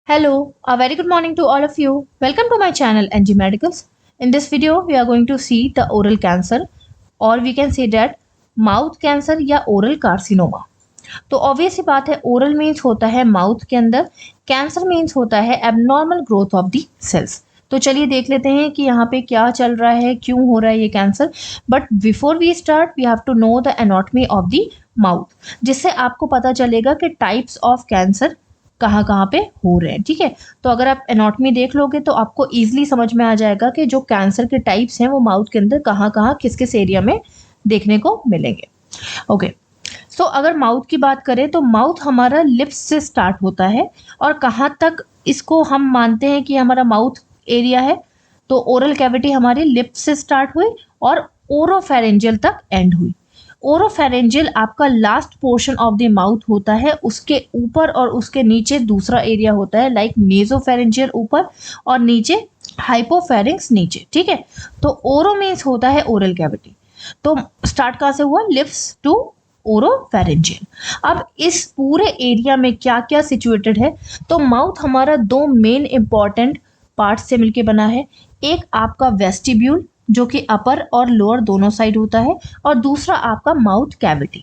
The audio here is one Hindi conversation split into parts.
Hello, a very good morning to all of you. Welcome to my channel NG Medicals. In this video, we are going to see the oral cancer, or we can say that mouth cancer या oral carcinoma. तो ऑब्वियस सी बात है, ओरल मीन्स होता है माउथ के अंदर, कैंसर मीन्स होता है abnormal growth of the cells. तो चलिए देख लेते हैं कि यहाँ पे क्या चल रहा है, क्यों हो रहा है ये cancer. But before we start we have to know the anatomy of the mouth, जिससे आपको पता चलेगा कि टाइप्स ऑफ कैंसर कहाँ कहाँ पे हो रहे हैं। ठीक है, तो अगर आप एनाटॉमी देख लोगे तो आपको ईजिली समझ में आ जाएगा कि जो कैंसर के टाइप्स हैं वो माउथ के अंदर कहाँ कहाँ किस किस एरिया में देखने को मिलेंगे। ओके, सो अगर माउथ की बात करें तो माउथ हमारा लिप्स से स्टार्ट होता है, और कहाँ तक इसको हम मानते हैं कि हमारा माउथ एरिया है, तो ओरल कैविटी हमारी लिप्स से स्टार्ट हुई और ओरोफेरेंजियल तक एंड हुई। ओरोफेरेंजियल आपका last portion of the mouth होता है, उसके ऊपर और उसके नीचे दूसरा एरिया होता है, लाइक नेजोफेरेंजियल ऊपर और नीचे हाइपोफेरिंक्स नीचे। ठीक है, तो ओरो मीन्स होता है ओरल कैविटी। तो स्टार्ट कहाँ से हुआ, लिप्स टू ओरोफेरेंजियल। अब इस पूरे एरिया में क्या क्या सिचुएटेड है, तो माउथ हमारा दो मेन इंपॉर्टेंट पार्ट से मिलके बना है। एक आपका वेस्टिब्यूल जो कि अपर और लोअर दोनों साइड होता है, और दूसरा आपका माउथ कैविटी।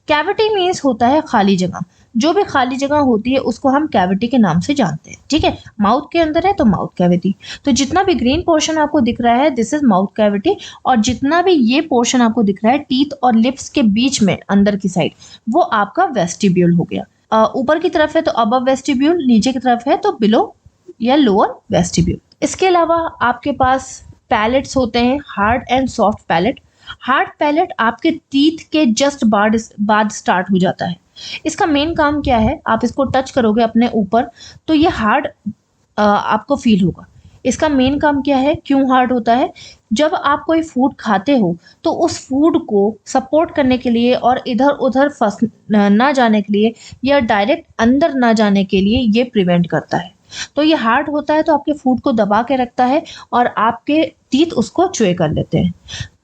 कैविटी मीन्स होता है खाली जगह, जो भी खाली जगह होती है उसको हम कैविटी के नाम से जानते हैं। ठीक है, माउथ के अंदर है तो माउथ कैविटी। तो जितना भी ग्रीन पोर्शन आपको दिख रहा है दिस इज माउथ कैविटी, और जितना भी ये पोर्शन आपको दिख रहा है टीथ और लिप्स के बीच में अंदर की साइड, वो आपका वेस्टिब्यूल हो गया। ऊपर की तरफ है तो अबव वेस्टिब्यूल, नीचे की तरफ है तो बिलो या लोअर वेस्टिब्यूल। इसके अलावा आपके पास पैलेट्स होते हैं, hard and soft palate. Hard palate आपके टीथ के जस्ट बाद स्टार्ट हो जाता है। इसका मेन काम क्या है, आप इसको टच करोगे अपने ऊपर तो ये हार्ड आपको फील होगा। इसका मेन काम क्या है, क्यों हार्ड होता है, जब आप कोई फूड खाते हो तो उस फूड को सपोर्ट करने के लिए और इधर उधर फंस ना जाने के लिए या डायरेक्ट अंदर ना जाने के लिए ये प्रिवेंट करता है। तो ये हार्ड होता है तो आपके फूड को दबा के रखता है और आपके टीथ उसको च्वे कर लेते हैं।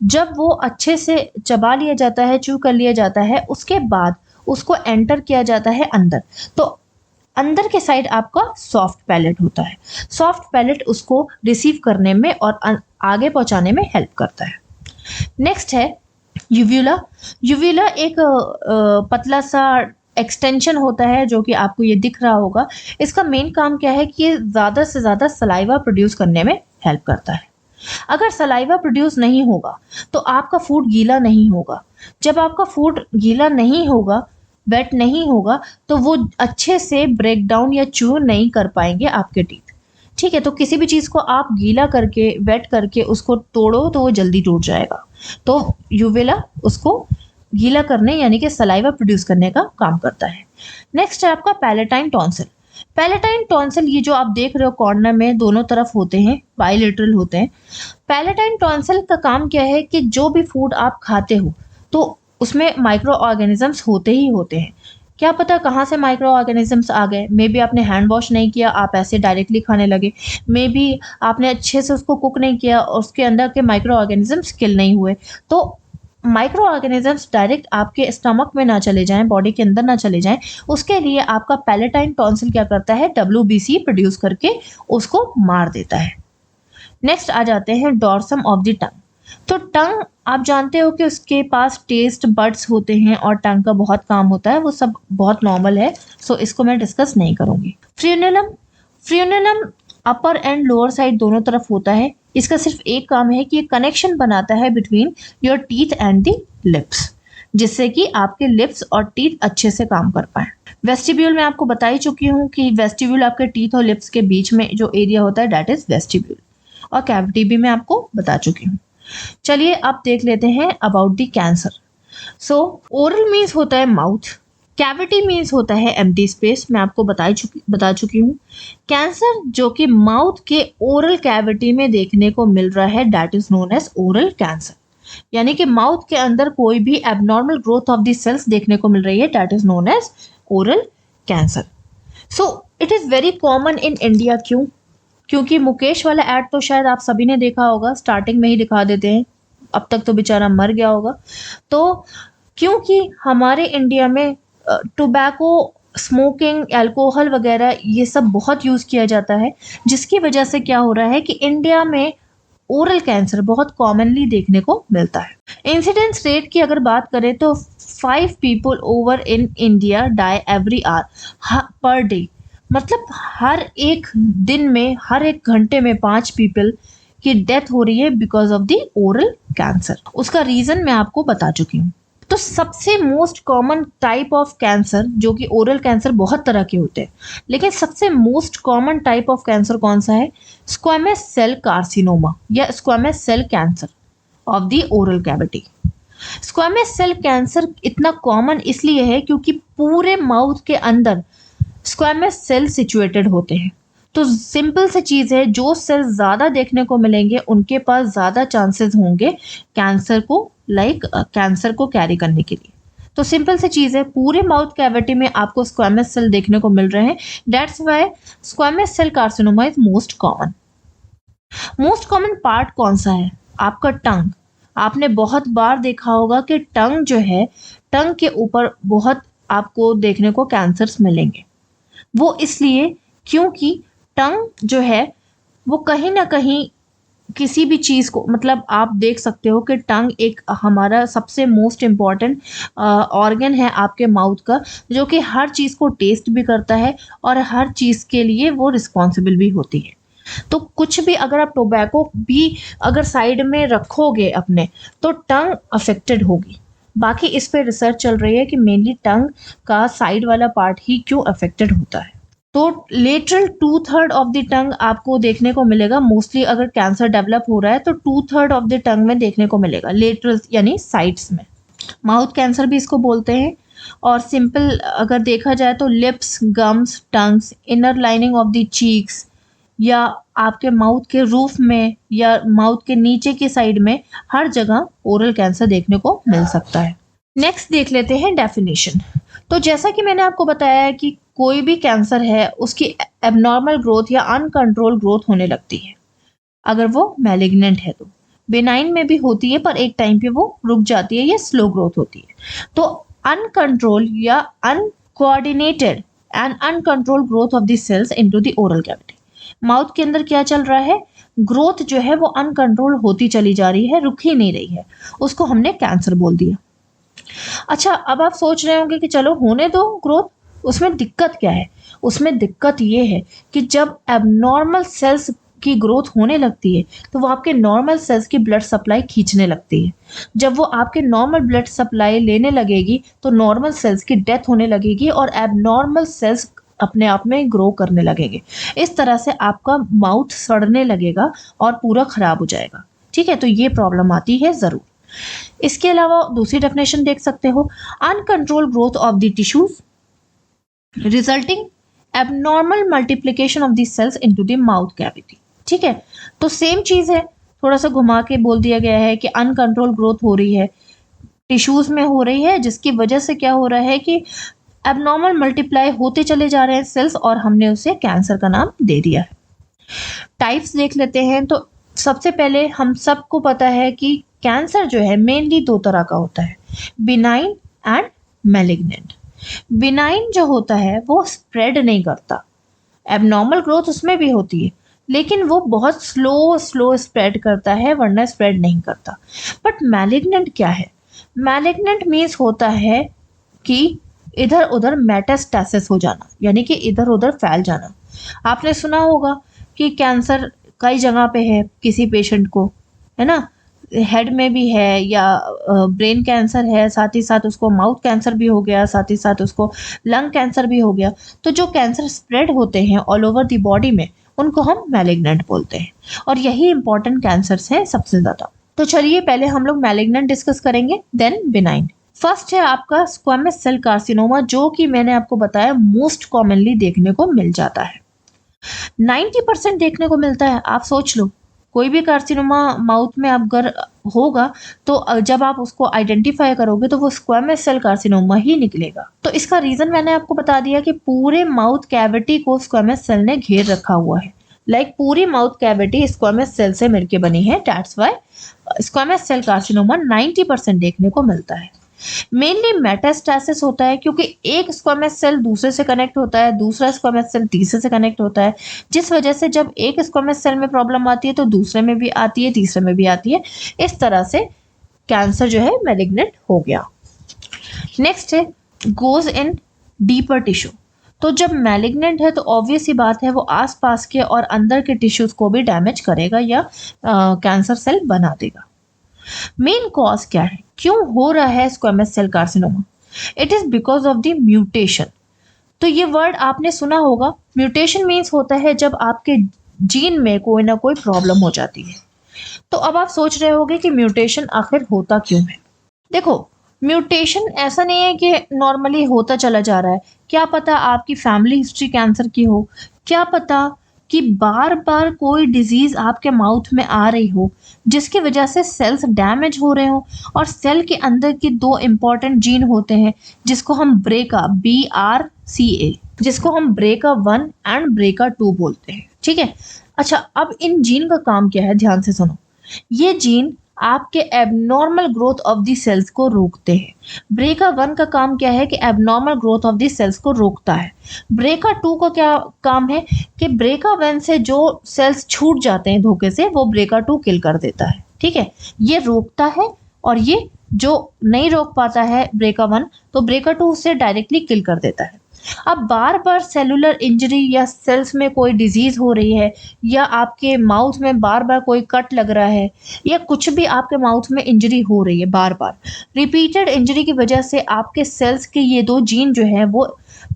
जब वो अच्छे से चबा लिया जाता है, च्यू कर लिया जाता है, उसके बाद उसको एंटर किया जाता है अंदर। तो अंदर के साइड आपका सॉफ्ट पैलेट होता है। सॉफ्ट पैलेट उसको रिसीव करने में और आगे पहुंचाने में हेल्प करता है। नेक्स्ट है यूव्यूला। यूव्यूला एक पतला सा एक्सटेंशन होता है जो कि आपको ये दिख रहा होगा। इसका मेन काम क्या है कि ये ज़्यादा से ज़्यादा सलाइवा प्रोड्यूस करने में हेल्प करता है। अगर सलाइवा प्रोड्यूस नहीं होगा तो आपका फूड गीला नहीं होगा। जब आपका फूड गीला नहीं होगा, वेट नहीं होगा, तो वो अच्छे से ब्रेक डाउन या च्यू नहीं कर पाएंगे आपके टीथ। ठीक है, तो किसी भी चीज़ को आप गीला करके वेट करके उसको तोड़ो तो वो जल्दी टूट जाएगा। तो यूवेला उसको गीला करने यानी कि सलाइवा प्रोड्यूस करने का काम करता है। नेक्स्ट है आपका पैलेटाइन टॉन्सिल। पैलेटाइन टॉन्सिल ये जो आप देख रहे हो कॉर्नर में दोनों तरफ होते हैं, बाइलेटरल होते हैं। पैलेटाइन टॉन्सिल का काम क्या है कि जो भी फूड आप खाते हो तो उसमें माइक्रो ऑर्गेनिजम्स होते ही होते हैं। क्या पता कहाँ से माइक्रो ऑर्गेनिजम्स आ गए, मे बी आपने हैंड वॉश नहीं किया, आप ऐसे डायरेक्टली खाने लगे, मे बी आपने अच्छे से उसको कुक नहीं किया और उसके अंदर के माइक्रो ऑर्गेनिजम्स किल नहीं हुए। तो माइक्रो ऑर्गेनिजम्स डायरेक्ट आपके स्टमक में ना चले जाएं, बॉडी के अंदर ना चले जाएं, उसके लिए आपका पैलेटाइन टॉन्सिल क्या करता है, WBC प्रोड्यूस करके उसको मार देता है। नेक्स्ट आ जाते हैं डॉर्सम ऑफ द टंग। तो टंग आप जानते हो कि उसके पास टेस्ट बड्स होते हैं और टंग का बहुत काम होता है, वो सब बहुत नॉर्मल है, सो इसको मैं डिस्कस नहीं करूँगी। फ्रियोनेलम। फ्रियोनेलम अपर एंड लोअर साइड दोनों तरफ होता है। इसका सिर्फ एक काम है कि ये कनेक्शन बनाता है between your teeth and the lips, जिससे कि आपके लिप्स और टीथ अच्छे से काम कर पाए। वेस्टिब्यूल मैं आपको बता ही चुकी हूँ कि वेस्टिब्यूल आपके टीथ और लिप्स के बीच में जो एरिया होता है दैट इज वेस्टिब्यूल, और कैविटी भी मैं आपको बता चुकी हूँ। चलिए अब देख लेते हैं about the cancer. So oral means होता है माउथ, कैविटी मीन्स होता है एम्प्टी स्पेस, मैं आपको बता चुकी हूँ। कैंसर जो कि माउथ के ओरल कैविटी में देखने को मिल रहा है that is known as oral cancer, यानी कि माउथ के अंदर कोई भी abnormal growth of the cells देखने को मिल रही है that is known as oral cancer. So it is very common in India. क्यों? क्योंकि मुकेश वाला ऐड तो शायद आप सभी ने देखा होगा, स्टार्टिंग में ही दिखा देते हैं, अब तक तो बेचारा मर गया होगा। तो क्योंकि हमारे इंडिया में टोबैको स्मोकिंग, अल्कोहल वगैरह ये सब बहुत यूज़ किया जाता है, जिसकी वजह से क्या हो रहा है कि इंडिया में ओरल कैंसर बहुत कॉमनली देखने को मिलता है। इंसिडेंस रेट की अगर बात करें तो 5 people over in India die every hour per day, मतलब हर एक दिन में, हर एक घंटे में 5 पीपल की डेथ हो रही है because of the oral cancer. उसका रीजन मैं आपको बता चुकी हूँ। तो सबसे most common type of cancer, जो कि ओरल कैंसर बहुत तरह के होते हैं, लेकिन सबसे most common type of cancer कौन सा है? स्क्वामस सेल कार्सिनोमा या squamous cell cancer of the oral cavity. Squamous cell cancer इतना कॉमन इसलिए है क्योंकि पूरे माउथ के अंदर स्क्वामस सेल सिचुएटेड होते हैं। तो सिंपल सी चीज़ है, जो सेल ज़्यादा देखने को मिलेंगे उनके पास ज़्यादा चांसेस होंगे कैंसर को कैंसर को कैरी करने के लिए। तो सिंपल सी चीज़ है, पूरे माउथ कैविटी में आपको स्क्वामस सेल देखने को मिल रहे हैं। That's why squamous cell carcinoma is most common. Most common part कौन सा है? आपका टंग। आपने बहुत बार देखा होगा कि टंग जो है, टंग के ऊपर बहुत आपको देखने को कैंसर्स मिलेंगे। वो इसलिए क्योंकि टंग जो है वो कहीं ना कहीं किसी भी चीज़ को, मतलब आप देख सकते हो कि टंग एक हमारा सबसे मोस्ट इम्पॉर्टेंट ऑर्गन है आपके माउथ का, जो कि हर चीज़ को टेस्ट भी करता है और हर चीज़ के लिए वो रिस्पॉन्सिबल भी होती है। तो कुछ भी अगर आप टोबैको भी अगर साइड में रखोगे अपने, तो टंग अफेक्टेड होगी। बाकी इस पे रिसर्च चल रही है कि मेनली टंग का साइड वाला पार्ट ही क्यों अफेक्टेड होता है। तो लेटरल 2/3 ऑफ द टंग आपको देखने को मिलेगा। मोस्टली अगर कैंसर डेवलप हो रहा है तो 2/3 ऑफ द टंग में देखने को मिलेगा, लेटरल यानी साइड्स में। माउथ कैंसर भी इसको बोलते हैं। और सिंपल अगर देखा जाए तो lips, gums, tongues, inner lining of the cheeks, या आपके माउथ के रूफ में या माउथ के नीचे की साइड में, हर जगह ओरल कैंसर देखने को मिल सकता है। नेक्स्ट देख लेते हैं डेफिनेशन। तो जैसा कि मैंने आपको बताया है कि कोई भी कैंसर है उसकी एबनॉर्मल ग्रोथ या अनकंट्रोल ग्रोथ होने लगती है अगर वो मैलिग्नेंट है। तो बेनाइन में भी होती है पर एक टाइम पे वो रुक जाती है या स्लो ग्रोथ होती है। तो अनकंट्रोल या uncoordinated and uncontrol growth of the cells into the oral cavity. Mouth के अंदर क्या चल रहा है? ग्रोथ जो है वो अनकंट्रोल होती चली जा रही है, रुक ही नहीं रही है, उसको हमने कैंसर बोल दिया। अच्छा, अब आप सोच रहे होंगे कि चलो होने दो ग्रोथ, उसमें दिक्कत क्या है? उसमें दिक्कत ये है कि जब एबनॉर्मल सेल्स की ग्रोथ होने लगती है तो वो आपके नॉर्मल सेल्स की ब्लड सप्लाई खींचने लगती है। जब वो आपके नॉर्मल ब्लड सप्लाई लेने लगेगी तो नॉर्मल सेल्स की डेथ होने लगेगी और एबनॉर्मल सेल्स अपने आप में ग्रो करने लगेंगे। इस तरह से आपका माउथ सड़ने लगेगा और पूरा खराब हो जाएगा। ठीक है, तो ये प्रॉब्लम आती है ज़रूर। इसके अलावा दूसरी डेफिनेशन देख सकते हो, uncontrol growth of the tissues resulting abnormal multiplication of the cells into the mouth cavity. ठीक है, तो सेम चीज़ है, थोड़ा सा घुमा के बोल दिया गया है कि अनकंट्रोल ग्रोथ हो रही है, टिश्यूज में हो रही है, जिसकी वजह से क्या हो रहा है कि एबनॉर्मल मल्टीप्लाई होते चले जा रहे हैं सेल्स और हमने उसे कैंसर का नाम दे दिया है। टाइप्स देख लेते हैं। तो सबसे पहले हम सबको पता है कि कैंसर जो है मेनली 2 तरह का होता है, बिनाइन एंड मैलिग्नेंट। बिनाइन जो होता है वो स्प्रेड नहीं करता, एबनॉर्मल ग्रोथ उसमें भी होती है लेकिन वो बहुत स्लो स्प्रेड करता है, वरना स्प्रेड नहीं करता। बट मैलिग्नेंट क्या है? मैलिग्नेंट मीन्स होता है कि इधर उधर मेटास्टेसिस हो जाना, यानी कि इधर उधर फैल जाना। आपने सुना होगा कि कैंसर कई जगह पे है किसी पेशेंट को, है ना, हेड में भी है या ब्रेन कैंसर है, साथ ही साथ उसको माउथ कैंसर भी हो गया, साथ ही साथ उसको लंग कैंसर भी हो गया। तो जो कैंसर स्प्रेड होते हैं ऑल ओवर द बॉडी में, उनको हम मैलिग्नेंट बोलते हैं और यही इंपॉर्टेंट कैंसर्स हैं सबसे ज़्यादा। तो चलिए पहले हम लोग मैलिग्नेंट डिस्कस करेंगे, देन बिनाइन। फर्स्ट है आपका स्क्वामस सेल कार्सिनोमा, जो कि मैंने आपको बताया मोस्ट कॉमनली देखने को मिल जाता है, 90% देखने को मिलता है। आप सोच लो, कोई भी कार्सिनोमा माउथ में अगर होगा तो जब आप उसको आइडेंटिफाई करोगे तो वो स्क्वामस सेल कार्सिनोमा ही निकलेगा। तो इसका रीजन मैंने आपको बता दिया कि पूरे माउथ कैविटी को स्क्वामस सेल ने घेर रखा हुआ है। पूरी माउथ कैविटी स्क्वामस सेल से मिलकर बनी है। That's why squamous cell carcinoma 90% देखने को मिलता है। मेनली मेटास्टेसिस होता है क्योंकि एक स्क्वामस सेल दूसरे से कनेक्ट होता है, दूसरा स्क्वामस सेल तीसरे से कनेक्ट होता है, जिस वजह से जब एक स्क्वामस सेल में प्रॉब्लम आती है तो दूसरे में भी आती है, तीसरे में भी आती है। इस तरह से कैंसर जो है मैलिग्नेंट हो गया। नेक्स्ट है गोज इन डीपर टिश्यू। तो जब मैलिग्नेंट है तो ऑब्वियस ही बात है वो आसपास के और अंदर के टिश्यूज को भी डैमेज करेगा या कैंसर सेल बना देगा। मेन कॉज क्या है, क्यों हो रहा है squamous cell carcinoma? It is because of the mutation. तो ये वर्ड आपने सुना होगा, म्यूटेशन मीन्स होता है जब आपके जीन में कोई ना कोई प्रॉब्लम हो जाती है। तो अब आप सोच रहे होंगे कि म्यूटेशन आखिर होता क्यों है। देखो, म्यूटेशन ऐसा नहीं है कि नॉर्मली होता चला जा रहा है। क्या पता आपकी फैमिली हिस्ट्री कैंसर की हो, क्या पता कि बार बार कोई डिजीज आपके माउथ में आ रही हो जिसकी वजह से सेल्स डैमेज हो रहे हो, और सेल के अंदर के दो इंपॉर्टेंट जीन होते हैं जिसको हम ब्रेका BRCA, जिसको हम BRCA1 एंड BRCA2 बोलते हैं। ठीक है, अच्छा अब इन जीन का काम क्या है, ध्यान से सुनो। ये जीन आपके abnormal growth of the cells को रोकते हैं। BRCA1 का काम क्या है कि abnormal growth of the cells को रोकता है। BRCA2 का क्या काम है कि BRCA1 से जो सेल्स छूट जाते हैं धोखे से वो BRCA2 किल कर देता है। ठीक है, ये रोकता है, और ये जो नहीं रोक पाता है BRCA1 तो BRCA2 उसे डायरेक्टली किल कर देता है। अब बार बार सेलुलर इंजरी या सेल्स में कोई डिजीज हो रही है, या आपके माउथ में बार बार कोई कट लग रहा है, या कुछ भी आपके माउथ में इंजरी हो रही है, बार बार रिपीटेड इंजरी की वजह से आपके सेल्स के ये दो जीन जो है वो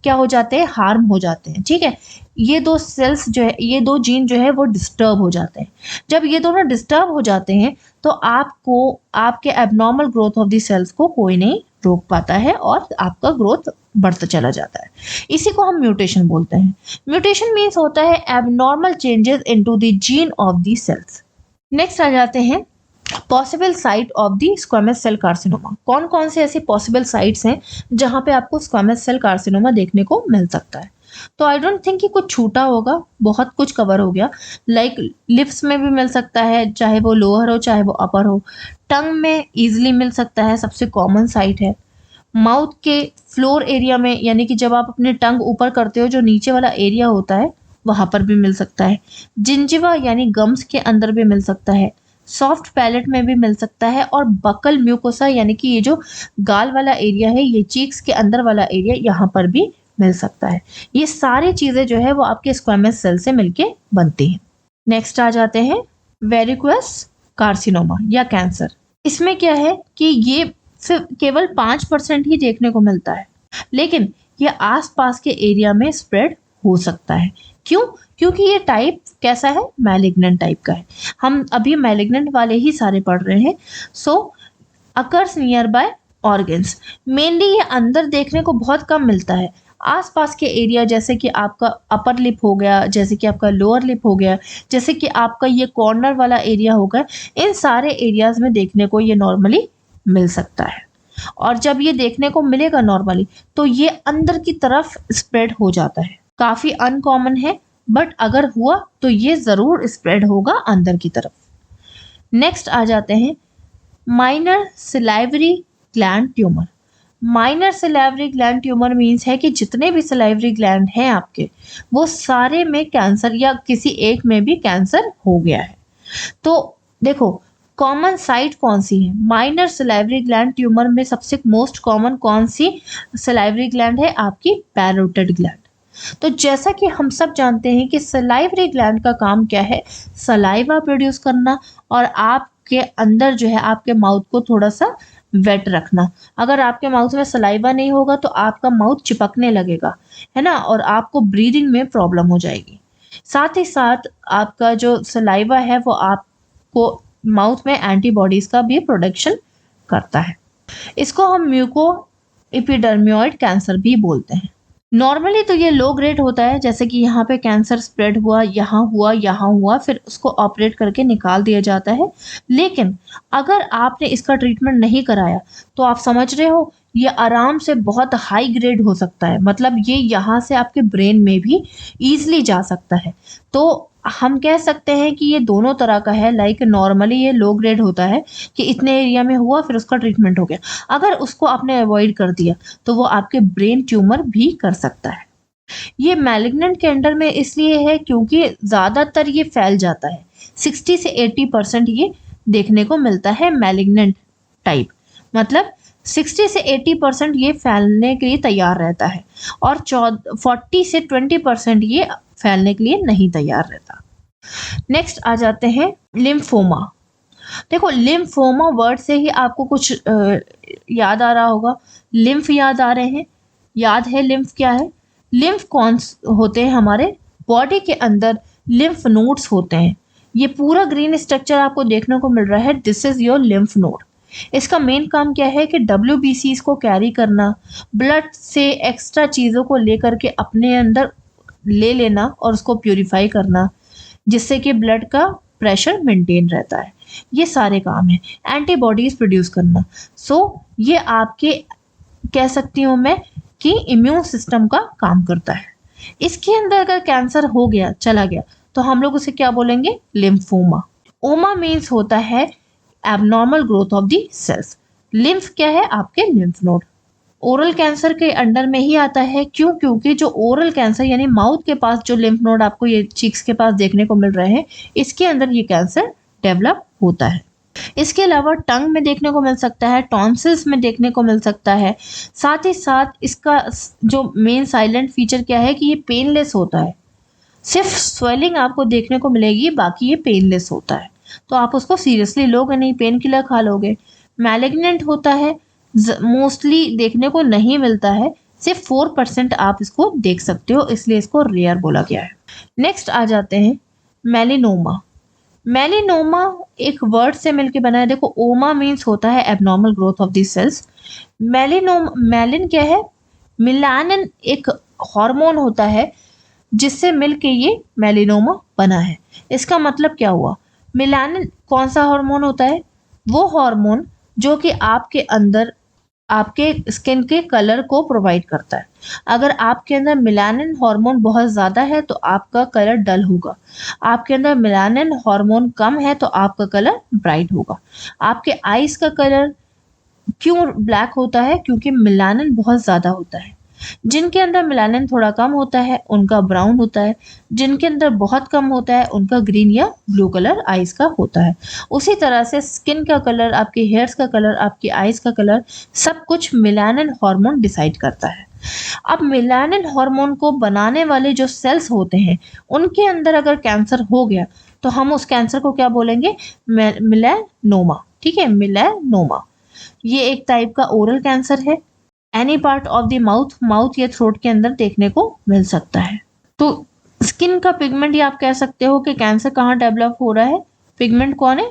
क्या हो जाते हैं, हार्म हो जाते हैं। ठीक है, ये दो सेल्स जो है, ये दो जीन जो है वो डिस्टर्ब हो जाते हैं। जब ये दोनों डिस्टर्ब हो जाते हैं तो आपको आपके abnormal growth of the cells को कोई नहीं रोक पाता है और आपका ग्रोथ बढ़ता चला जाता है। इसी को हम म्यूटेशन बोलते हैं। म्यूटेशन मीन्स होता है abnormal changes into the gene of the cells. Next आ जाते हैं possible site of the squamous cell carcinoma. कौन कौन से ऐसे पॉसिबल साइट्स हैं जहां पे आपको स्क्वेमस सेल कार्सिनोमा देखने को मिल सकता है? तो आई डोंट थिंक कि कुछ छूटा होगा, बहुत कुछ कवर हो गया। लाइक लिप्स में भी मिल सकता है, चाहे वो लोअर हो चाहे वो अपर हो। टंग में इजीली मिल सकता है, सबसे कॉमन साइट है। माउथ के फ्लोर एरिया में, यानी कि जब आप अपने टंग ऊपर करते हो जो नीचे वाला एरिया होता है वहां पर भी मिल सकता है। जिंजिवा यानी गम्स के अंदर भी मिल सकता है। सॉफ्ट पैलेट में भी मिल सकता है, और बकल म्यूकोसा यानी कि ये जो गाल वाला एरिया है, ये चीक्स के अंदर वाला एरिया, यहाँ पर भी मिल सकता है। ये सारी चीजें जो है वो आपके स्क्वेमस सेल से मिलके बनती हैं। नेक्स्ट आ जाते हैं वेरिकोस कार्सिनोमा या कैंसर। इसमें क्या है कि ये सिर्फ केवल 5% ही देखने को मिलता है, लेकिन ये आसपास के एरिया में स्प्रेड हो सकता है। क्यों? क्योंकि ये टाइप कैसा है, मैलिग्नेंट टाइप का है। हम अभी मैलिग्नेंट वाले ही सारे पढ़ रहे हैं। So occurs nearby organs. Mainly ये अंदर देखने को बहुत कम मिलता है। आसपास के एरिया जैसे कि आपका अपर लिप हो गया, जैसे कि आपका लोअर लिप हो गया, जैसे कि आपका ये कॉर्नर वाला एरिया हो गया, इन सारे एरियाज में देखने को ये नॉर्मली मिल सकता है। और जब ये देखने को मिलेगा नॉर्मली तो ये अंदर की तरफ स्प्रेड हो जाता है। काफी अनकॉमन है, बट अगर हुआ तो ये जरूर स्प्रेड होगा अंदर की तरफ। नेक्स्ट आ जाते हैं minor salivary gland tumour. Minor salivary gland tumour means है कि जितने भी सिलाइवरी ग्लैंड हैं आपके, वो सारे में कैंसर या किसी एक में भी कैंसर हो गया है। तो देखो, कॉमन साइट कौन सी है? माइनर सिलाइवरी ग्लैंड ट्यूमर में सबसे मोस्ट कॉमन कौन सी सिलाइवरी ग्लैंड है? आपकी पैरोटिड ग्लैंड। तो जैसा कि हम सब जानते हैं कि सलाइवरी ग्लैंड का काम क्या है, सलाइवा प्रोड्यूस करना और आपके अंदर जो है आपके माउथ को थोड़ा सा वेट रखना। अगर आपके माउथ में सलाइवा नहीं होगा तो आपका माउथ चिपकने लगेगा, है ना, और आपको ब्रीदिंग में प्रॉब्लम हो जाएगी। साथ ही साथ आपका जो सलाइवा है वो आपको माउथ में एंटीबॉडीज का भी प्रोडक्शन करता है। इसको हम म्यूको एपिडर्मियोइड कैंसर भी बोलते हैं। नॉर्मली तो ये लो ग्रेड होता है, जैसे कि यहाँ पे कैंसर स्प्रेड हुआ, यहाँ हुआ, फिर उसको ऑपरेट करके निकाल दिया जाता है। लेकिन अगर आपने इसका ट्रीटमेंट नहीं कराया तो आप समझ रहे हो ये आराम से बहुत हाई ग्रेड हो सकता है। मतलब ये यहाँ से आपके ब्रेन में भी ईजिली जा सकता है। तो हम कह सकते हैं कि ये दोनों तरह का है। लाइक नॉर्मली ये लो ग्रेड होता है कि इतने एरिया में हुआ फिर उसका ट्रीटमेंट हो गया। अगर उसको आपने अवॉइड कर दिया तो वो आपके ब्रेन ट्यूमर भी कर सकता है। ये मैलिग्नेंट के अंडर में इसलिए है क्योंकि ज़्यादातर ये फैल जाता है। 60 से 80% ये देखने को मिलता है मैलिग्नेंट टाइप। मतलब 60 से 80% ये फैलने के लिए तैयार रहता है और 40 से 20% ये फैलने के लिए नहीं तैयार रहता। नेक्स्ट आ जाते हैं लिम्फोमा। देखो लिम्फोमा वर्ड से ही आपको कुछ याद आ रहा होगा। लिम्फ याद आ रहे हैं। याद है लिम्फ क्या है? लिम्फ कौन होते हैं? हमारे बॉडी के अंदर लिम्फ नोड्स होते हैं। ये पूरा ग्रीन स्ट्रक्चर आपको देखने को मिल रहा है। This is your lymph node. इसका मेन काम क्या है कि WBCs को कैरी करना, ब्लड से एक्स्ट्रा चीज़ों को लेकर के अपने अंदर ले लेना और उसको प्यूरिफाई करना, जिससे कि ब्लड का प्रेशर मेंटेन रहता है। ये सारे काम है। एंटीबॉडीज प्रोड्यूस करना। ये आपके कह सकती हूँ मैं कि इम्यून सिस्टम का काम करता है। इसके अंदर अगर कैंसर हो गया, चला गया, तो हम लोग उसे क्या बोलेंगे? लिम्फोमा। ओमा मीन्स होता है abnormal growth of the cells. Lymph क्या है? आपके लिम्फ नोड। ओरल कैंसर के अंडर में ही आता है। क्यों? क्योंकि जो ओरल कैंसर यानी माउथ के पास जो लिम्फ नोड आपको ये चीक्स के पास देखने को मिल रहे हैं, इसके अंदर ये कैंसर डेवलप होता है। इसके अलावा टंग में देखने को मिल सकता है, टॉन्सिल्स में देखने को मिल सकता है। साथ ही साथ इसका जो मेन साइलेंट फीचर क्या है कि ये पेनलेस होता है। सिर्फ स्वेलिंग आपको देखने को मिलेगी, बाकी ये पेनलेस होता है। तो आप उसको सीरियसली लोगे नहीं, पेन किलर खा लोगे। मैलिग्नेंट होता है, मोस्टली देखने को नहीं मिलता है। सिर्फ 4% आप इसको देख सकते हो, इसलिए इसको रेयर बोला गया है। नेक्स्ट आ जाते हैं मेलिनोमा। मेलिनोमा एक वर्ड से मिलके बना है। देखो ओमा मीन्स होता है abnormal growth of the cells. मेलिन क्या है? मिलानिन एक हार्मोन होता है जिससे मिलके ये मेलिनोमा बना है। इसका मतलब क्या हुआ? मिलानिन कौन सा हार्मोन होता है? वो हार्मोन जो कि आपके अंदर आपके स्किन के कलर को प्रोवाइड करता है। अगर आपके अंदर मेलानिन हार्मोन बहुत ज़्यादा है तो आपका कलर डल होगा। आपके अंदर मेलानिन हार्मोन कम है तो आपका कलर ब्राइट होगा। आपके आईज का कलर क्यों ब्लैक होता है? क्योंकि मेलानिन बहुत ज़्यादा होता है। जिनके अंदर मेलानिन थोड़ा कम होता है उनका ब्राउन होता है। जिनके अंदर बहुत कम होता है उनका ग्रीन या ब्लू कलर आइज का होता है। उसी तरह से स्किन का कलर, आपके हेयर्स का कलर, आपकी आइज का कलर, सब कुछ मेलानिन हार्मोन डिसाइड करता है। अब मेलानिन हार्मोन को बनाने वाले जो सेल्स होते हैं उनके अंदर अगर कैंसर हो गया तो हम उस कैंसर को क्या बोलेंगे? मेलानोमा। ठीक है, मेलानोमा। ये एक टाइप का ओरल कैंसर है। Any part of the mouth या थ्रोट के अंदर देखने को मिल सकता है। तो स्किन का पिगमेंट ये आप कह सकते हो कि कैंसर कहाँ डेवलप हो रहा है। पिगमेंट कौन है?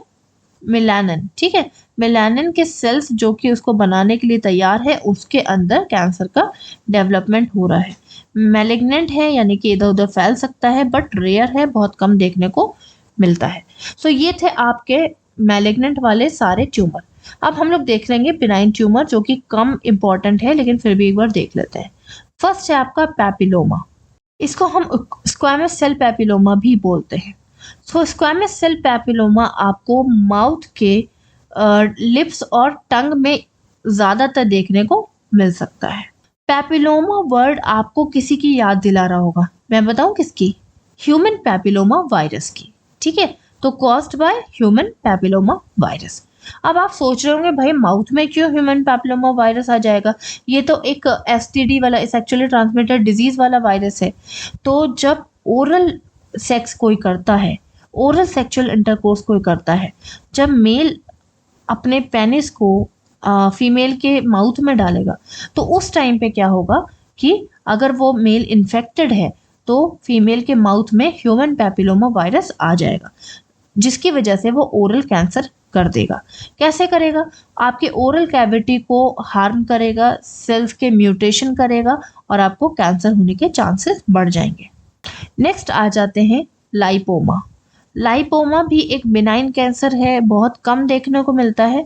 मेलानिन। ठीक है, मेलानिन के सेल्स जो कि उसको बनाने के लिए तैयार है, उसके अंदर कैंसर का डेवलपमेंट हो रहा है। मैलिग्नेंट है यानी कि इधर उधर फैल सकता है, बट रेयर है, बहुत कम देखने को मिलता है। ये थे आपके मैलिग्नेंट वाले सारे ट्यूमर। अब हम लोग देख लेंगे बिनाइन ट्यूमर, जो कि कम इम्पॉर्टेंट है लेकिन फिर भी एक बार देख लेते हैं। फर्स्ट है आपका पैपिलोमा। इसको हम स्क्वैमस सेल पैपिलोमा भी बोलते हैं। स्क्वैमस सेल पैपिलोमा आपको माउथ के लिप्स और टंग में ज़्यादातर देखने को मिल सकता है। पैपिलोमा वर्ड आपको किसी की याद दिला रहा होगा। मैं बताऊं किसकी? ह्यूमन पैपिलोमा वायरस की। ठीक है, तो caused by human papilloma virus. अब आप सोच रहे होंगे भाई माउथ में क्यों ह्यूमन पैपिलोमा वायरस आ जाएगा? ये तो एक STD वाला, सेक्सुअली ट्रांसमिटेड डिजीज वाला वायरस है। तो जब ओरल सेक्स कोई करता है, ओरल सेक्सुअल इंटरकोर्स कोई करता है, जब मेल अपने पेनिस को फीमेल के माउथ में डालेगा तो उस टाइम पे क्या होगा कि अगर वो मेल इन्फेक्टेड है तो फीमेल के माउथ में ह्यूमन पैपिलोमा वायरस आ जाएगा, जिसकी वजह से वो ओरल कैंसर कर देगा। कैसे करेगा? आपके ओरल कैविटी को हार्म करेगा, सेल्स के म्यूटेशन करेगा और आपको कैंसर होने के चांसेस बढ़ जाएंगे। नेक्स्ट आ जाते हैं लाइपोमा। लाइपोमा भी एक बिनाइन कैंसर है, बहुत कम देखने को मिलता है।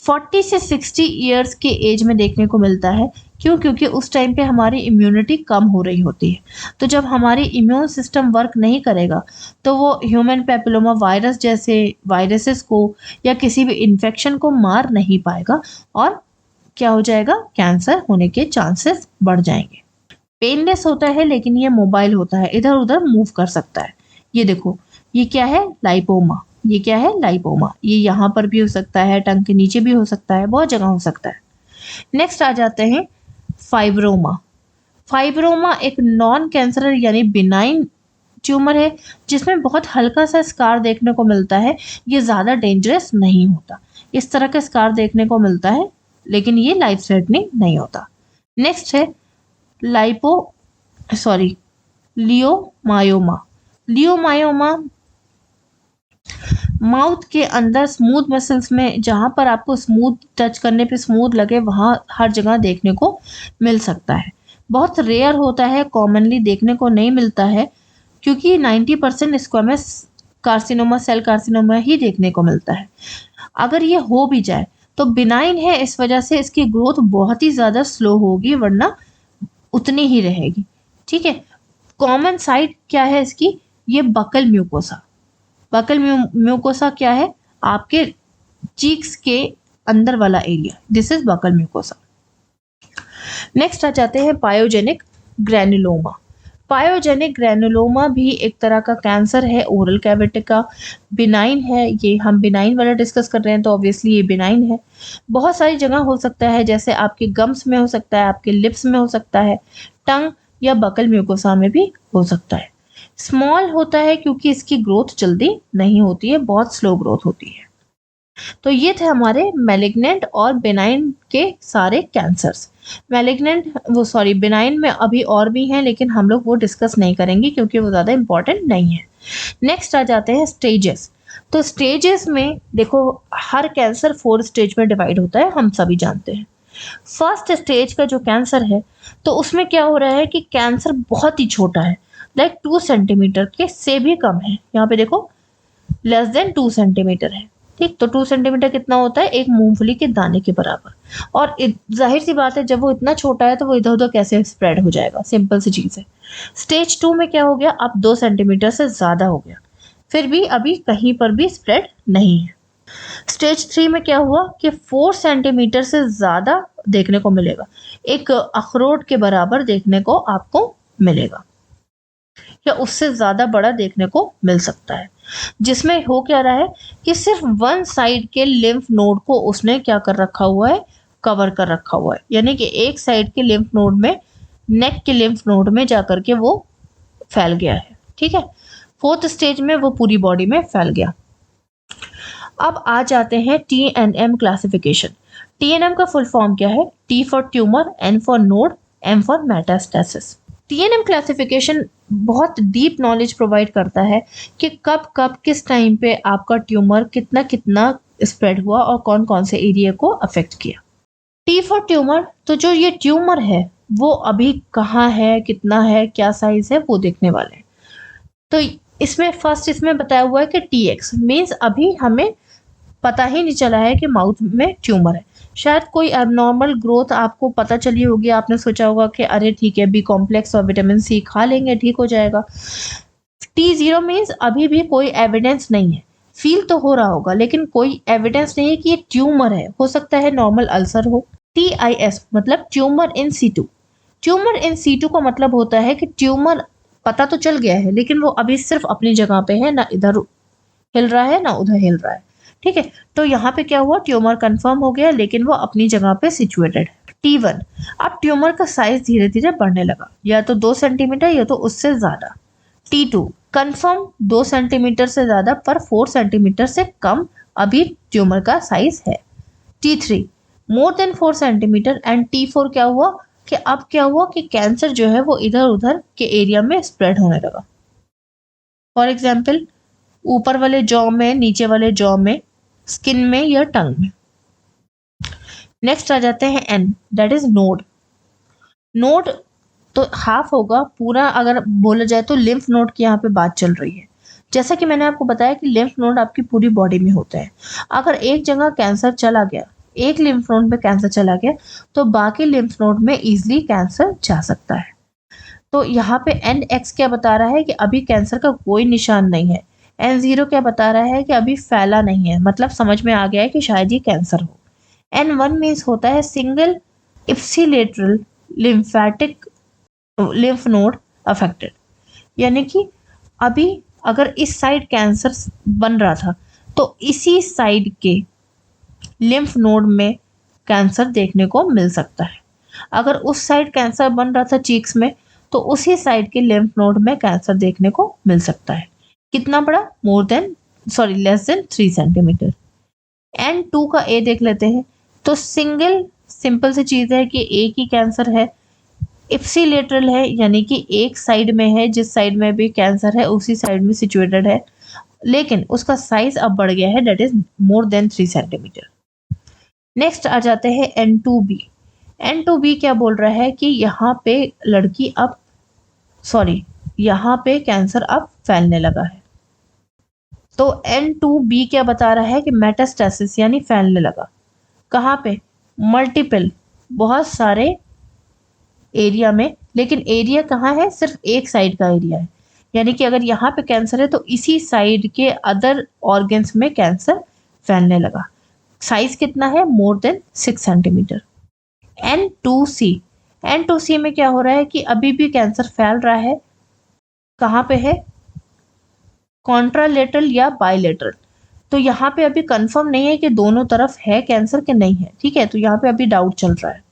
40 से 60 ईयर्स के एज में देखने को मिलता है। क्यों? क्योंकि उस टाइम पे हमारी इम्यूनिटी कम हो रही होती है। तो जब हमारी इम्यून सिस्टम वर्क नहीं करेगा तो वो ह्यूमन पैपिलोमा वायरस जैसे वायरसेस को या किसी भी इन्फेक्शन को मार नहीं पाएगा और क्या हो जाएगा? कैंसर होने के चांसेस बढ़ जाएंगे। पेनलेस होता है लेकिन ये मोबाइल होता है, इधर उधर मूव कर सकता है। ये देखो, ये क्या है? लाइपोमा। ये क्या है? लाइपोमा। ये यहाँ पर भी हो सकता है, टंग के नीचे भी हो सकता है, बहुत जगह हो सकता है। नेक्स्ट आ जाते हैं फाइब्रोमा। फाइब्रोमा एक नॉन कैंसरल यानी बिनाइन ट्यूमर है जिसमें बहुत हल्का सा स्कार देखने को मिलता है। ये ज़्यादा डेंजरस नहीं होता। इस तरह का स्कार देखने को मिलता है लेकिन ये लाइफ थ्रेटनिंग नहीं होता। नेक्स्ट है लियोमायोमा। लियोमायोमा माउथ के अंदर स्मूथ मसल्स में, जहां पर आपको स्मूथ टच करने पे स्मूथ लगे, वहां हर जगह देखने को मिल सकता है। बहुत रेयर होता है, कॉमनली देखने को नहीं मिलता है क्योंकि 90% स्क्वामस कार्सिनोमा, सेल कार्सिनोमा ही देखने को मिलता है। अगर ये हो भी जाए तो बिनाइन है, इस वजह से इसकी ग्रोथ बहुत ही ज़्यादा स्लो होगी, वरना उतनी ही रहेगी। ठीक है। कॉमन साइट क्या है इसकी? ये बकल म्यूकोसा। बकल म्यूकोसा क्या है? आपके चीक्स के अंदर वाला area, this is buccal mucosa. Next आ जाते हैं पायोजेनिक ग्रैनुलोमा। पायोजेनिक ग्रैनुलोमा भी एक तरह का कैंसर है, ओरल कैविटी का, बिनाइन है। ये हम बिनाइन वाला डिस्कस कर रहे हैं तो ऑब्वियसली ये बिनाइन है। बहुत सारी जगह हो सकता है, जैसे आपके गम्स में हो सकता है, आपके लिप्स में हो सकता है, टंग या बकल म्यूकोसा में भी हो सकता है। स्मॉल होता है क्योंकि इसकी ग्रोथ जल्दी नहीं होती है, बहुत स्लो ग्रोथ होती है। तो ये थे हमारे मैलिग्नेंट और बेनाइन के सारे कैंसर्स। बिनाइन में अभी और भी हैं लेकिन हम लोग वो डिस्कस नहीं करेंगे क्योंकि वो ज़्यादा इंपॉर्टेंट नहीं है। नेक्स्ट आ जाते हैं स्टेजेस। तो स्टेजेस में देखो, हर कैंसर 4 स्टेज में डिवाइड होता है, हम सभी जानते हैं। फर्स्ट स्टेज का जो कैंसर है तो उसमें क्या हो रहा है कि कैंसर बहुत ही छोटा है, लाइक 2 सेंटीमीटर के से भी कम है। यहाँ पे देखो लेस देन 2 सेंटीमीटर है। ठीक, तो 2 सेंटीमीटर कितना होता है? एक मूंगफली के दाने के बराबर। और जाहिर सी बात है, जब वो इतना छोटा है तो वो इधर उधर कैसे स्प्रेड हो जाएगा? सिंपल सी चीज़ है। स्टेज 2 में क्या हो गया? अब 2 सेंटीमीटर से ज़्यादा हो गया, फिर भी अभी कहीं पर भी स्प्रेड नहीं है। स्टेज 3 में क्या हुआ कि 4 सेंटीमीटर से ज़्यादा देखने को मिलेगा, एक अखरोट के बराबर देखने को आपको मिलेगा या उससे ज़्यादा बड़ा देखने को मिल सकता है, जिसमें हो क्या रहा है कि सिर्फ वन साइड के लिम्फ नोड को उसने क्या कर रखा हुआ है? कवर कर रखा हुआ है। यानी कि एक साइड के लिम्फ नोड में, नेक के लिम्फ नोड में जाकर के वो फैल गया है। ठीक है। 4th स्टेज में वो पूरी बॉडी में फैल गया। अब आ जाते हैं TNM क्लासिफिकेशन। TNM का फुल फॉर्म क्या है? T for tumour, N for node, M for metastasis. TNM classification बहुत डीप नॉलेज प्रोवाइड करता है कि कब कब किस टाइम पे आपका ट्यूमर कितना कितना स्प्रेड हुआ और कौन कौन से एरिया को अफेक्ट किया। T फॉर ट्यूमर, तो जो ये ट्यूमर है वो अभी कहाँ है, कितना है, क्या साइज है, वो देखने वाले हैं। तो इसमें बताया हुआ है कि TX मीन्स अभी हमें पता ही नहीं चला है कि माउथ में ट्यूमर है। शायद कोई एबनॉर्मल ग्रोथ आपको पता चली होगी, आपने सोचा होगा कि अरे ठीक है, बी कॉम्प्लेक्स और विटामिन सी खा लेंगे ठीक हो जाएगा। T0 मीन्स अभी भी कोई एविडेंस नहीं है, फील तो हो रहा होगा लेकिन कोई एविडेंस नहीं है कि ये ट्यूमर है, हो सकता है नॉर्मल अल्सर हो। TIS मतलब tumour in situ. Tumour in situ का मतलब होता है कि ट्यूमर पता तो चल गया है लेकिन वो अभी सिर्फ अपनी जगह पे है, ना इधर हिल रहा है ना उधर हिल रहा है। ठीक है, तो यहाँ पे क्या हुआ? ट्यूमर कंफर्म हो गया लेकिन वो अपनी जगह पे सिचुएटेड है। T1, अब ट्यूमर का साइज धीरे धीरे बढ़ने लगा, या तो 2 सेंटीमीटर या तो उससे ज्यादा। T2 कंफर्म 2 सेंटीमीटर से ज्यादा पर 4 सेंटीमीटर से कम अभी ट्यूमर का साइज है। T3 more than 4 centimetre and T4 क्या हुआ कि अब क्या हुआ कि कैंसर जो है वो इधर उधर के एरिया में स्प्रेड होने लगा। फॉर एग्जाम्पल ऊपर वाले जॉ में, नीचे वाले जॉ में, स्किन में या टंग में। नेक्स्ट आ जाते हैं N, that is node. Node तो हाफ होगा पूरा, अगर बोला जाए तो लिम्फ नोड की यहाँ पे बात चल रही है। जैसा कि मैंने आपको बताया कि लिम्फ नोड आपकी पूरी बॉडी में होता है। अगर एक जगह कैंसर चला गया, एक लिम्फ नोड में कैंसर चला गया तो बाकी लिम्फ नोड में इजीली कैंसर जा सकता है। तो यहाँ पे NX क्या बता रहा है कि अभी कैंसर का कोई निशान नहीं है। N0 क्या बता रहा है कि अभी फैला नहीं है, मतलब समझ में आ गया है कि शायद ये कैंसर हो। N1 मीन्स होता है single ipsilateral lymphatic lymph node affected, यानी कि अभी अगर इस साइड कैंसर बन रहा था तो इसी साइड के लिम्फ नोड में कैंसर देखने को मिल सकता है। अगर उस साइड कैंसर बन रहा था चीक्स में तो उसी साइड के लिम्फ नोड में कैंसर देखने को मिल सकता है। कितना बड़ा? Less than 3 centimetre. N2 का A देख लेते हैं। तो सिंपल सी चीज है कि एक ही कैंसर है, इप्सिलेटरल है, यानी कि एक साइड में है, जिस साइड में भी कैंसर है उसी साइड में सिचुएटेड है, लेकिन उसका साइज अब बढ़ गया है, that is more than 3 centimetre. Next आ जाते हैं N2B। N2B क्या बोल रहा है कि यहाँ पे कैंसर अब फैलने लगा है। तो N2B क्या बता रहा है कि मेटास्टेसिस यानी फैलने लगा। कहाँ पे? मल्टीपल, बहुत सारे एरिया में, लेकिन एरिया कहाँ है? सिर्फ एक साइड का एरिया है, यानी कि अगर यहाँ पे कैंसर है तो इसी साइड के अदर ऑर्गन्स में कैंसर फैलने लगा। साइज कितना है? More than 6 centimetre. N2C में क्या हो रहा है कि अभी भी कैंसर फैल रहा है। कहाँ पे है? कॉन्ट्रालेटरल या बायलेटरल। तो यहाँ पे अभी कंफर्म नहीं है कि दोनों तरफ है कैंसर के नहीं है, ठीक है, तो यहाँ पे अभी डाउट चल रहा है।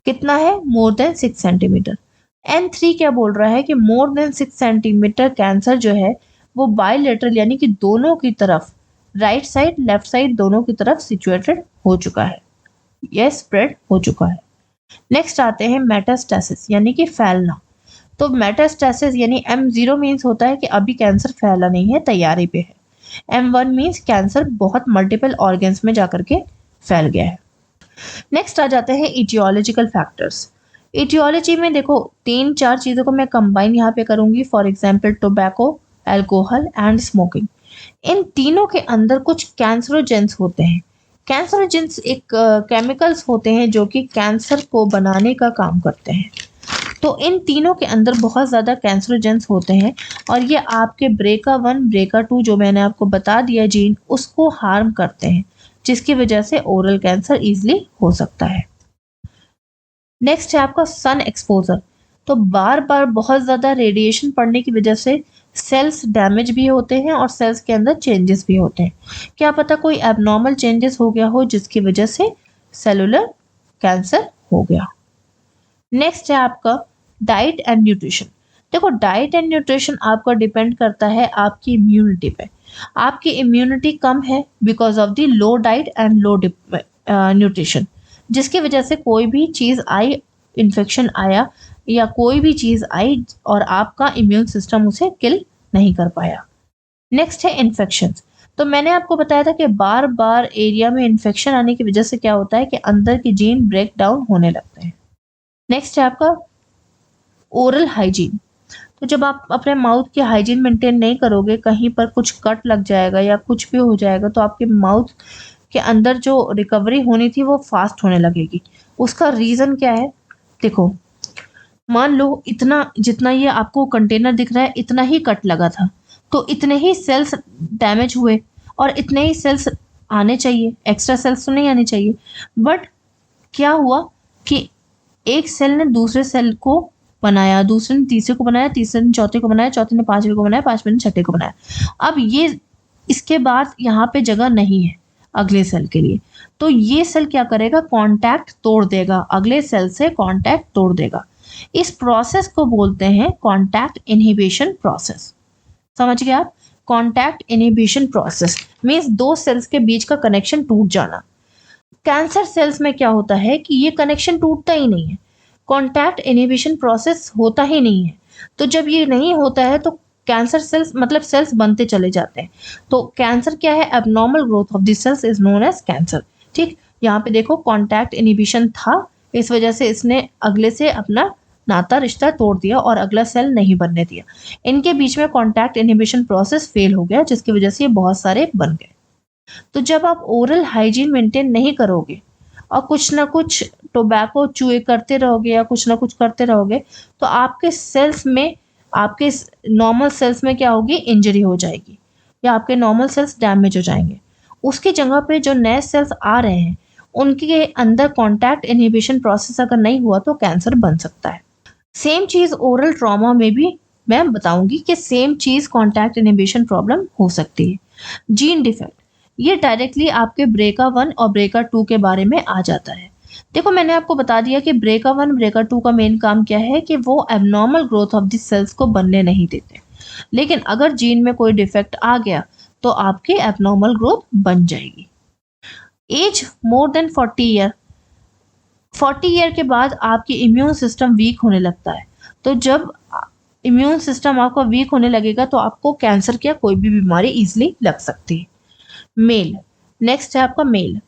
कितना है? More than 6 centimetre. N3 क्या बोल रहा है कि मोर देन 6 सेंटीमीटर कैंसर जो है वो बायलेटरल, यानी कि दोनों की तरफ, राइट साइड लेफ्ट साइड दोनों की तरफ सिचुएटेड हो चुका है, यह स्प्रेड हो चुका है। नेक्स्ट आते हैं मेटास्टेसिस, यानी कि फैलना। तो मेटास्टेसिस यानी M0 मीन्स होता है कि अभी कैंसर फैला नहीं है, तैयारी पे है। M1 मीन्स कैंसर बहुत मल्टीपल ऑर्गन्स में जाकर के फैल गया है। नेक्स्ट आ जाते हैं इटियोलॉजिकल फैक्टर्स। इटियोलॉजी में देखो 3-4 चीज़ों को मैं कंबाइन यहाँ पे करूँगी, for example tobacco, alcohol and smoking. इन तीनों के अंदर कुछ कैंसरोजेंस होते हैं। कैंसरोजेंस एक केमिकल्स होते हैं जो कि कैंसर को बनाने का काम करते हैं। तो इन तीनों के अंदर बहुत ज़्यादा कैंसरोजेंस होते हैं और ये आपके BRCA1 BRCA2 जो मैंने आपको बता दिया जीन, उसको हार्म करते हैं, जिसकी वजह से ओरल कैंसर इजीली हो सकता है। नेक्स्ट है आपका सन एक्सपोजर। तो बार बार बहुत ज़्यादा रेडिएशन पड़ने की वजह से सेल्स डैमेज भी होते हैं और सेल्स के अंदर चेंजेस भी होते हैं। क्या पता कोई एबनॉर्मल चेंजेस हो गया हो जिसकी वजह से सेलुलर कैंसर हो गया। नेक्स्ट है आपका डाइट एंड न्यूट्रिशन। देखो डाइट एंड न्यूट्रिशन आपका डिपेंड करता है आपकी इम्यूनिटी पे। आपकी इम्यूनिटी कम है because of the low diet and low nutrition, जिसकी वजह से कोई भी चीज़ आई, इन्फेक्शन आया या कोई भी चीज़ आई और आपका इम्यून सिस्टम उसे किल नहीं कर पाया। नेक्स्ट है इन्फेक्शन। तो मैंने आपको बताया था कि बार बार एरिया में इन्फेक्शन आने की वजह से क्या होता है कि अंदर के जीन ब्रेक डाउन होने लगते हैं। नेक्स्ट है आपका ओरल हाइजीन। तो जब आप अपने माउथ की हाइजीन मेंटेन नहीं करोगे, कहीं पर कुछ कट लग जाएगा या कुछ भी हो जाएगा तो आपके माउथ के अंदर जो रिकवरी होनी थी वो फास्ट होने लगेगी। उसका रीज़न क्या है? देखो मान लो इतना जितना ये आपको कंटेनर दिख रहा है इतना ही कट लगा था, तो इतने ही सेल्स डैमेज हुए और इतने ही सेल्स आने चाहिए, एक्स्ट्रा सेल्स तो नहीं आने चाहिए। बट क्या हुआ कि एक सेल ने दूसरे सेल को बनाया, दूसरे ने तीसरे को बनाया, तीसरे ने चौथे को बनाया, चौथे ने पांचवे को बनाया, पांचवे ने छठे को बनाया। अब ये इसके बाद यहाँ पे जगह नहीं है अगले सेल के लिए, तो ये सेल क्या करेगा? कांटेक्ट तोड़ देगा, अगले सेल से कांटेक्ट तोड़ देगा। इस प्रोसेस को बोलते हैं कांटेक्ट इनहिबिशन प्रोसेस। समझ गए आप? कांटेक्ट इनहिबिशन प्रोसेस मींस दो सेल्स के बीच का कनेक्शन टूट जाना। कैंसर सेल्स में क्या होता है कि ये कनेक्शन टूटता ही नहीं है, कांटेक्ट इनहिबिशन प्रोसेस होता ही नहीं है। तो जब ये नहीं होता है तो कैंसर सेल्स मतलब सेल्स बनते चले जाते हैं। तो कैंसर क्या है? Abnormal growth of the cells is known as cancer. ठीक, यहाँ पे देखो कांटेक्ट इनहिबिशन था, इस वजह से इसने अगले से अपना नाता रिश्ता तोड़ दिया और अगला सेल नहीं बनने दिया। इनके बीच में कांटेक्ट इनहिबिशन प्रोसेस फेल हो गया, जिसकी वजह से ये बहुत सारे बन गए। तो जब आप ओरल हाइजीन मेंटेन नहीं करोगे और कुछ ना कुछ टोबैको चूए करते रहोगे या कुछ ना कुछ करते रहोगे, तो आपके सेल्स में, आपके नॉर्मल सेल्स में क्या होगी, इंजरी हो जाएगी या आपके नॉर्मल सेल्स डैमेज हो जाएंगे। उसकी जगह पे जो नए सेल्स आ रहे हैं उनके अंदर कॉन्टैक्ट इनहिबिशन प्रोसेस अगर नहीं हुआ तो कैंसर बन सकता है। सेम चीज ओरल ट्रॉमा में भी मैं बताऊंगी कि सेम चीज कॉन्टैक्ट इनहिबिशन प्रॉब्लम हो सकती है। जीन डिफेक्ट, ये डायरेक्टली आपके BRCA1 और BRCA2 के बारे में आ जाता है। देखो मैंने आपको बता दिया कि BRCA1 BRCA2 का मेन काम क्या है कि वो abnormal growth of the cells को बनने नहीं देते, लेकिन अगर जीन में कोई डिफेक्ट आ गया तो आपकी एबनॉर्मल ग्रोथ बन जाएगी। As more than 40 year, 40 year के बाद आपकी इम्यून सिस्टम वीक होने लगता है। तो जब इम्यून सिस्टम आपका वीक होने लगेगा तो आपको कैंसर या कोई भी बीमारी इजीली लग सकती है। मेल, नेक्स्ट है आपका मेल।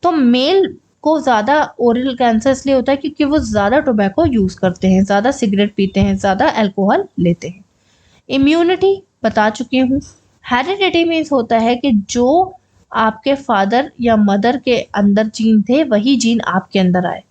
तो मेल को ज़्यादा ओरल कैंसर इसलिए होता है क्योंकि वो ज़्यादा टोबैको यूज़ करते हैं, ज़्यादा सिगरेट पीते हैं, ज़्यादा अल्कोहल लेते हैं। इम्यूनिटी बता चुकी हूँ। हेरिडिटी मीन्स होता है कि जो आपके फादर या मदर के अंदर जीन थे वही जीन आपके अंदर आए।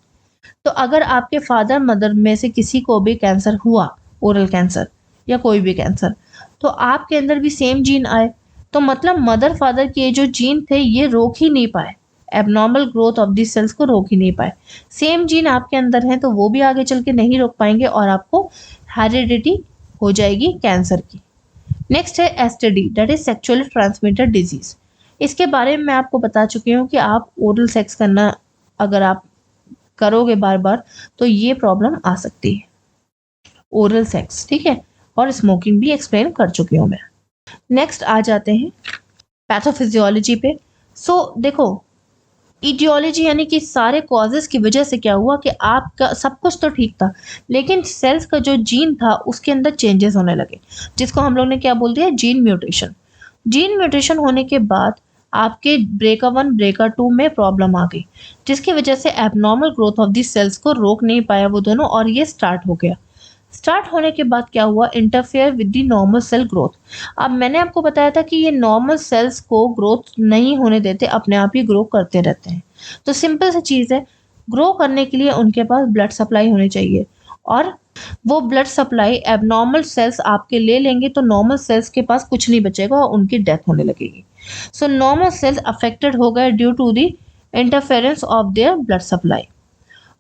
तो अगर आपके फादर मदर में से किसी को भी कैंसर हुआ, ओरल कैंसर या कोई भी कैंसर, तो आपके अंदर भी सेम जीन आए। तो मतलब मदर फादर के जो जीन थे ये रोक ही नहीं पाए, abnormal growth of the cells को रोक ही नहीं पाए। सेम जीन आपके अंदर है तो वो भी आगे चल के नहीं रोक पाएंगे और आपको हेरिडिटी हो जाएगी कैंसर की। नेक्स्ट है STD, that is sexually transmitted disease. इसके बारे में मैं आपको बता चुकी हूँ कि आप ओरल सेक्स करना अगर आप करोगे बार बार तो ये प्रॉब्लम आ सकती है, ओरल सेक्स, ठीक है। और स्मोकिंग भी एक्सप्लेन कर चुकी हूँ मैं। नेक्स्ट आ जाते हैं पैथोफिजियोलॉजी पे। देखो इडियोलॉजी यानी कि सारे कॉजेस की वजह से क्या हुआ कि आपका सब कुछ तो ठीक था लेकिन सेल्स का जो जीन था उसके अंदर चेंजेस होने लगे, जिसको हम लोग ने क्या बोल दिया, जीन म्यूटेशन। जीन म्यूटेशन होने के बाद आपके BRCA1 BRCA2 में प्रॉब्लम आ गई, जिसकी वजह से abnormal growth of the cells को रोक नहीं पाया वो दोनों और ये स्टार्ट हो गया। स्टार्ट होने के बाद क्या हुआ, interfere with the normal cell growth. अब मैंने आपको बताया था कि ये नॉर्मल सेल्स को ग्रोथ नहीं होने देते, अपने आप ही ग्रो करते रहते हैं। तो सिंपल सी चीज़ है, ग्रो करने के लिए उनके पास ब्लड सप्लाई होनी चाहिए और वो ब्लड सप्लाई एबनॉर्मल सेल्स आपके ले लेंगे तो नॉर्मल सेल्स के पास कुछ नहीं बचेगा और उनकी डेथ होने लगेगी। सो नॉर्मल सेल्स अफेक्टेड हो गए due to the interference of their blood supply.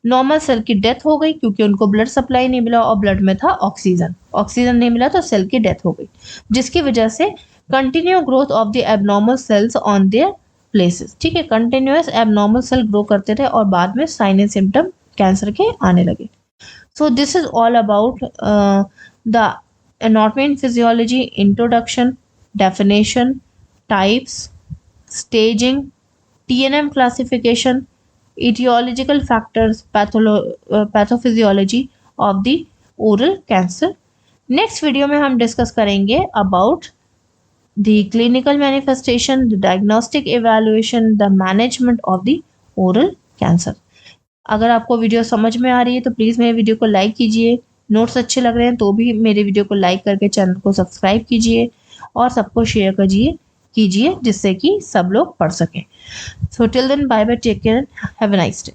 Normal cell की डेथ हो गई क्योंकि उनको ब्लड सप्लाई नहीं मिला और ब्लड में था ऑक्सीजन, ऑक्सीजन नहीं मिला तो सेल की डेथ हो गई, जिसकी वजह से continue growth of the abnormal cells on their places, ठीक है। कंटिन्यूअस एबनॉर्मल सेल ग्रो करते रहे और बाद में साइन एंड सिम्टम कैंसर के आने लगे। So this is all about the anatomy and physiology, introduction, definition, types, staging, TNM classification, etiological factors, pathophysiology of the oral cancer. Next video में हम डिस्कस करेंगे about the clinical manifestation, the diagnostic evaluation, the management of the oral cancer. अगर आपको वीडियो समझ में आ रही है तो प्लीज़ मेरे वीडियो को लाइक कीजिए। नोट्स अच्छे लग रहे हैं तो भी मेरे वीडियो को लाइक करके चैनल को सब्सक्राइब कीजिए और सबको शेयर कीजिए जिससे कि सब लोग पढ़ सकें। So till then, bye bye, take care, have a nice day.